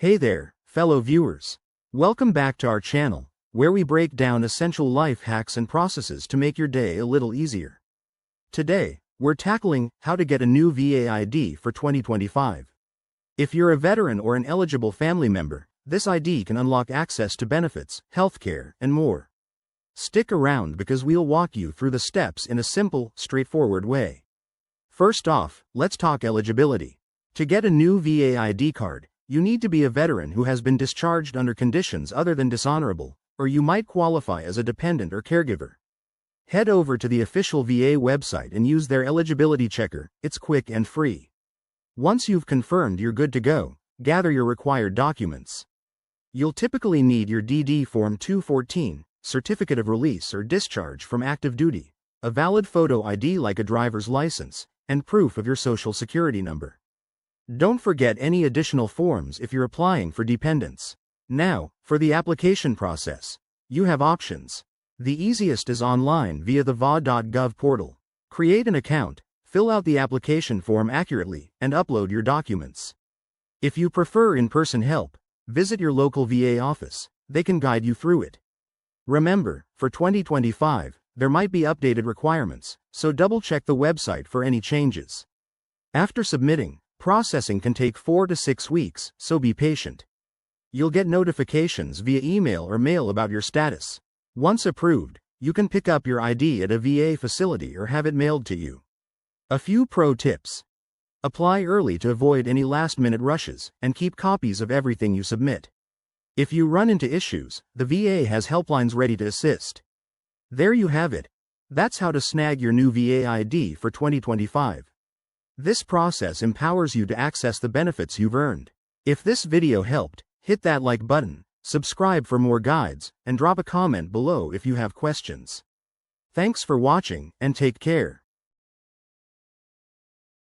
Hey there, fellow viewers. Welcome back to our channel, where we break down essential life hacks and processes to make your day a little easier. Today, we're tackling how to get a new VA ID for 2025. If you're a veteran or an eligible family member, this ID can unlock access to benefits, healthcare, and more. Stick around because we'll walk you through the steps in a simple, straightforward way. First off, let's talk eligibility. To get a new VA ID card, you need to be a veteran who has been discharged under conditions other than dishonorable, or you might qualify as a dependent or caregiver. Head over to the official VA website and use their eligibility checker. It's quick and free. Once you've confirmed you're good to go, gather your required documents. You'll typically need your DD Form 214, Certificate of Release or Discharge from Active Duty, a valid photo ID like a driver's license, and proof of your social security number. Don't forget any additional forms if you're applying for dependents. Now, for the application process. You have options. The easiest is online via the va.gov portal. Create an account, fill out the application form accurately, and upload your documents. If you prefer in-person help, visit your local VA office. They can guide you through it. Remember, for 2025, there might be updated requirements, so double-check the website for any changes. After submitting, processing can take 4 to 6 weeks, so be patient. You'll get notifications via email or mail about your status. Once approved, you can pick up your ID at a VA facility or have it mailed to you. A few pro tips. Apply early to avoid any last-minute rushes, and keep copies of everything you submit. If you run into issues, the VA has helplines ready to assist. There you have it. That's how to snag your new VA ID for 2025. This process empowers you to access the benefits you've earned. If this video helped, hit that like button, subscribe for more guides, and drop a comment below if you have questions. Thanks for watching, and take care.